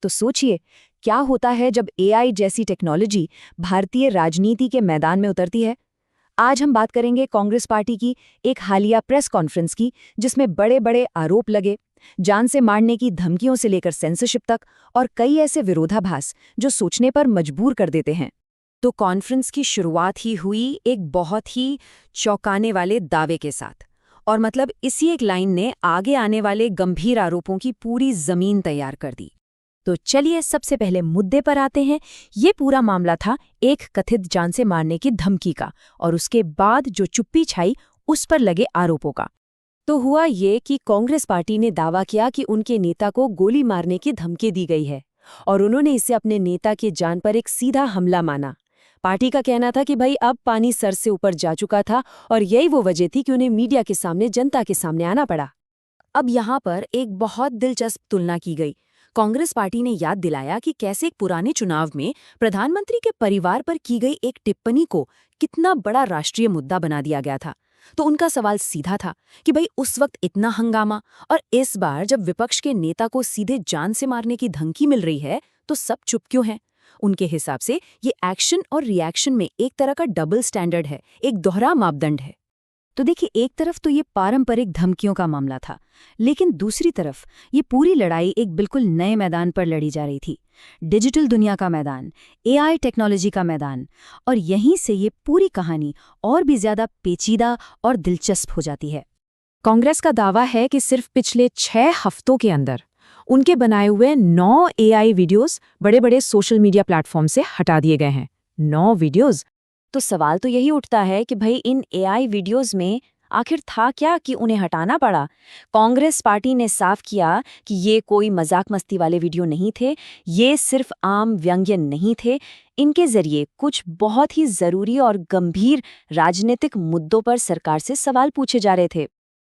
तो सोचिए, क्या होता है जब एआई जैसी टेक्नोलॉजी भारतीय राजनीति के मैदान में उतरती है। आज हम बात करेंगे कांग्रेस पार्टी की एक हालिया प्रेस कॉन्फ्रेंस की, जिसमें बड़े बड़े आरोप लगे, जान से मारने की धमकियों से लेकर सेंसरशिप तक, और कई ऐसे विरोधाभास जो सोचने पर मजबूर कर देते हैं। तो कॉन्फ्रेंस की शुरुआत ही हुई एक बहुत ही चौंकाने वाले दावे के साथ, और मतलब इसी एक लाइन ने आगे आने वाले गंभीर आरोपों की पूरी जमीन तैयार कर दी। तो चलिए सबसे पहले मुद्दे पर आते हैं। ये पूरा मामला था एक कथित जान से मारने की धमकी का, और उसके बाद जो चुप्पी छाई उस पर लगे आरोपों का। तो हुआ ये कि कांग्रेस पार्टी ने दावा किया कि उनके नेता को गोली मारने की धमकी दी गई है, और उन्होंने इसे अपने नेता की जान पर एक सीधा हमला माना। पार्टी का कहना था कि भाई अब पानी सर से ऊपर जा चुका था, और यही वो वजह थी कि उन्हें मीडिया के सामने, जनता के सामने आना पड़ा। अब यहाँ पर एक बहुत दिलचस्प तुलना की गई। कांग्रेस पार्टी ने याद दिलाया कि कैसे एक पुराने चुनाव में प्रधानमंत्री के परिवार पर की गई एक टिप्पणी को कितना बड़ा राष्ट्रीय मुद्दा बना दिया गया था। तो उनका सवाल सीधा था कि भाई उस वक्त इतना हंगामा, और इस बार जब विपक्ष के नेता को सीधे जान से मारने की धमकी मिल रही है, तो सब चुप क्यों हैं? उनके हिसाब से ये एक्शन और रिएक्शन में एक तरह का डबल स्टैंडर्ड है, एक दोहरा मापदंड है। तो देखिए, एक तरफ तो ये पारंपरिक धमकियों का मामला था, लेकिन दूसरी तरफ ये पूरी लड़ाई एक बिल्कुल नए मैदान पर लड़ी जा रही थी। डिजिटल दुनिया का मैदान, एआई टेक्नोलॉजी का मैदान। और यहीं से ये पूरी कहानी और भी ज्यादा पेचीदा और दिलचस्प हो जाती है। कांग्रेस का दावा है कि सिर्फ पिछले 6 हफ्तों के अंदर उनके बनाए हुए 9 एआई वीडियोस बड़े बड़े सोशल मीडिया प्लेटफॉर्म से हटा दिए गए हैं। 9 वीडियोस। तो सवाल तो यही उठता है कि भाई इन एआई वीडियोस में आखिर था क्या कि उन्हें हटाना पड़ा। कांग्रेस पार्टी ने साफ किया कि ये कोई मजाक मस्ती वाले वीडियो नहीं थे, ये सिर्फ आम व्यंग्य नहीं थे। इनके जरिए कुछ बहुत ही जरूरी और गंभीर राजनीतिक मुद्दों पर सरकार से सवाल पूछे जा रहे थे।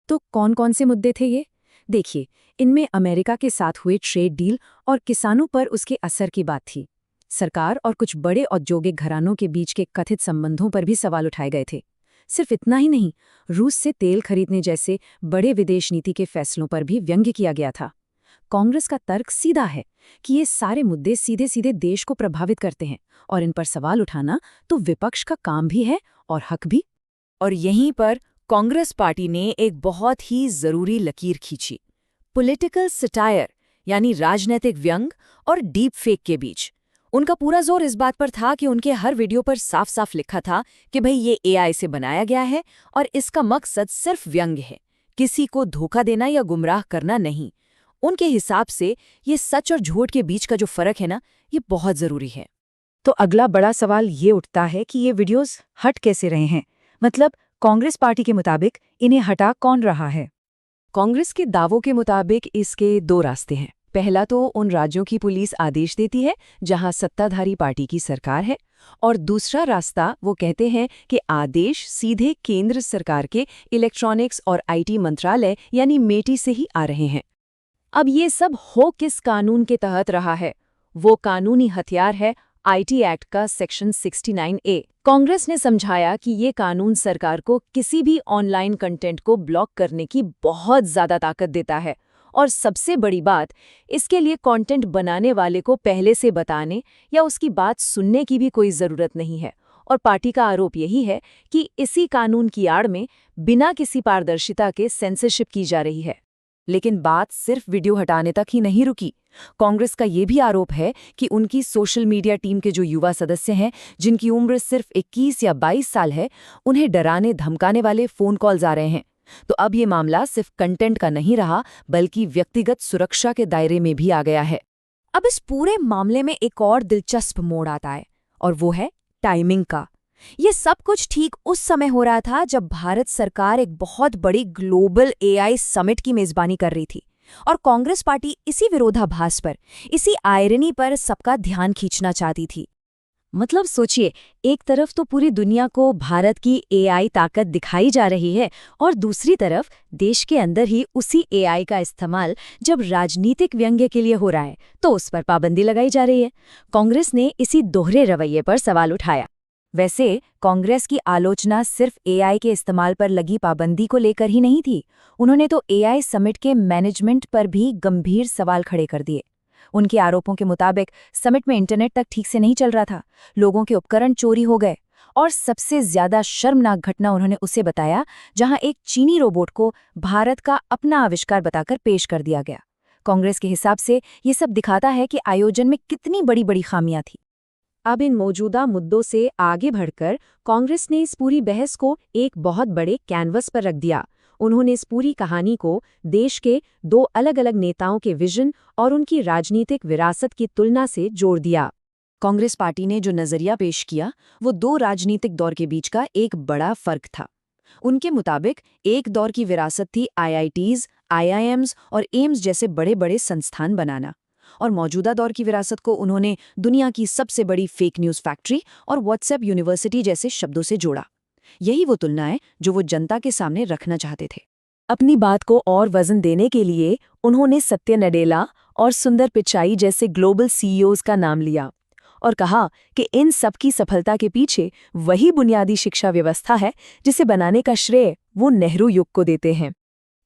तो कौन कौन से मुद्दे थे ये? देखिए, इनमें अमेरिका के साथ हुए ट्रेड डील और किसानों पर उसके असर की बात थी। सरकार और कुछ बड़े औद्योगिक घरानों के बीच के कथित संबंधों पर भी सवाल उठाए गए थे। सिर्फ इतना ही नहीं, रूस से तेल खरीदने जैसे बड़े विदेश नीति के फैसलों पर भी व्यंग्य किया गया था। कांग्रेस का तर्क सीधा है कि ये सारे मुद्दे सीधे सीधे देश को प्रभावित करते हैं, और इन पर सवाल उठाना तो विपक्ष का काम भी है और हक भी। और यहीं पर कांग्रेस पार्टी ने एक बहुत ही जरूरी लकीर खींची, पॉलिटिकल सटायर यानी राजनीतिक व्यंग और डीप फेक के बीच। उनका पूरा जोर इस बात पर था कि उनके हर वीडियो पर साफ साफ लिखा था कि भाई ये एआई से बनाया गया है, और इसका मकसद सिर्फ व्यंग्य है, किसी को धोखा देना या गुमराह करना नहीं। उनके हिसाब से ये सच और झूठ के बीच का जो फर्क है ना, ये बहुत जरूरी है। तो अगला बड़ा सवाल ये उठता है कि ये वीडियोस हट कैसे रहे हैं? मतलब कांग्रेस पार्टी के मुताबिक इन्हें हटा कौन रहा है? कांग्रेस के दावों के मुताबिक इसके 2 रास्ते हैं। पहला तो उन राज्यों की पुलिस आदेश देती है जहां सत्ताधारी पार्टी की सरकार है, और दूसरा रास्ता वो कहते हैं कि आदेश सीधे केंद्र सरकार के इलेक्ट्रॉनिक्स और आईटी मंत्रालय यानी मेटी से ही आ रहे हैं। अब ये सब हो किस कानून के तहत रहा है? वो कानूनी हथियार है आईटी एक्ट का सेक्शन 69A। कांग्रेस ने समझाया कि ये कानून सरकार को किसी भी ऑनलाइन कंटेंट को ब्लॉक करने की बहुत ज्यादा ताकत देता है, और सबसे बड़ी बात, इसके लिए कंटेंट बनाने वाले को पहले से बताने या उसकी बात सुनने की भी कोई जरूरत नहीं है। और पार्टी का आरोप यही है कि इसी कानून की आड़ में बिना किसी पारदर्शिता के सेंसरशिप की जा रही है। लेकिन बात सिर्फ वीडियो हटाने तक ही नहीं रुकी। कांग्रेस का ये भी आरोप है कि उनकी सोशल मीडिया टीम के जो युवा सदस्य हैं, जिनकी उम्र सिर्फ 21 या 22 साल है, उन्हें डराने धमकाने वाले फोन कॉल्स आ रहे हैं। तो अब ये मामला सिर्फ कंटेंट का नहीं रहा, बल्कि व्यक्तिगत सुरक्षा के दायरे में भी आ गया है। अब इस पूरे मामले में एक और दिलचस्प मोड़ आता है, और वो है टाइमिंग का। ये सब कुछ ठीक उस समय हो रहा था जब भारत सरकार एक बहुत बड़ी ग्लोबल एआई समिट की मेजबानी कर रही थी, और कांग्रेस पार्टी इसी विरोधाभास पर, इसी आयरनी पर सबका ध्यान खींचना चाहती थी। मतलब सोचिए, एक तरफ तो पूरी दुनिया को भारत की एआई ताकत दिखाई जा रही है, और दूसरी तरफ देश के अंदर ही उसी एआई का इस्तेमाल जब राजनीतिक व्यंग्य के लिए हो रहा है, तो उस पर पाबंदी लगाई जा रही है। कांग्रेस ने इसी दोहरे रवैये पर सवाल उठाया। वैसे कांग्रेस की आलोचना सिर्फ एआई के इस्तेमाल पर लगी पाबंदी को लेकर ही नहीं थी। उन्होंने तो एआई समिट के मैनेजमेंट पर भी गंभीर सवाल खड़े कर दिए। उनके आरोपों के मुताबिक समिट में इंटरनेट तक ठीक से नहीं चल रहा था, लोगों के उपकरण चोरी हो गए और सबसे ज्यादा शर्मनाक घटना उन्होंने उसे बताया जहां एक चीनी रोबोट को भारत का अपना आविष्कार बताकर पेश कर दिया गया। कांग्रेस के हिसाब से ये सब दिखाता है कि आयोजन में कितनी बड़ी बड़ी खामियां थी। अब इन मौजूदा मुद्दों से आगे बढ़कर कांग्रेस ने इस पूरी बहस को एक बहुत बड़े कैनवस पर रख दिया। उन्होंने इस पूरी कहानी को देश के दो अलग अलग नेताओं के विजन और उनकी राजनीतिक विरासत की तुलना से जोड़ दिया। कांग्रेस पार्टी ने जो नजरिया पेश किया वो दो राजनीतिक दौर के बीच का एक बड़ा फर्क था। उनके मुताबिक एक दौर की विरासत थी आईआईटीज, आईआईएम्स और एम्स जैसे बड़े बड़े संस्थान बनाना, और मौजूदा दौर की विरासत को उन्होंने दुनिया की सबसे बड़ी फेक न्यूज़ फैक्ट्री और व्हाट्सएप यूनिवर्सिटी जैसे शब्दों से जोड़ा। यही वो तुलना है जो वो जनता के सामने रखना चाहते थे। अपनी बात को और वजन देने के लिए उन्होंने सत्य नडेला और सुंदर पिचाई जैसे ग्लोबल सीईओज का नाम लिया और कहा कि इन सब की सफलता के पीछे वही बुनियादी शिक्षा व्यवस्था है जिसे बनाने का श्रेय वो नेहरू युग को देते हैं।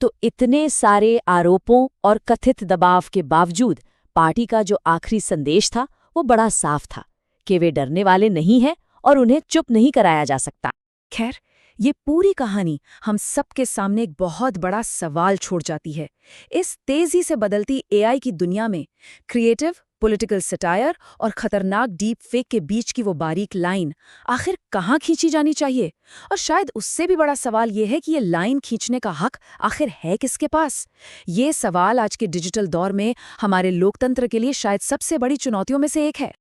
तो इतने सारे आरोपों और कथित दबाव के बावजूद पार्टी का जो आखिरी संदेश था वो बड़ा साफ था कि वे डरने वाले नहीं हैं और उन्हें चुप नहीं कराया जा सकता। खैर, ये पूरी कहानी हम सबके सामने एक बहुत बड़ा सवाल छोड़ जाती है। इस तेजी से बदलती एआई की दुनिया में क्रिएटिव, पॉलिटिकल सटायर और खतरनाक डीप फेक के बीच की वो बारीक लाइन आखिर कहाँ खींची जानी चाहिए? और शायद उससे भी बड़ा सवाल ये है कि ये लाइन खींचने का हक आखिर है किसके पास? ये सवाल आज के डिजिटल दौर में हमारे लोकतंत्र के लिए शायद सबसे बड़ी चुनौतियों में से एक है।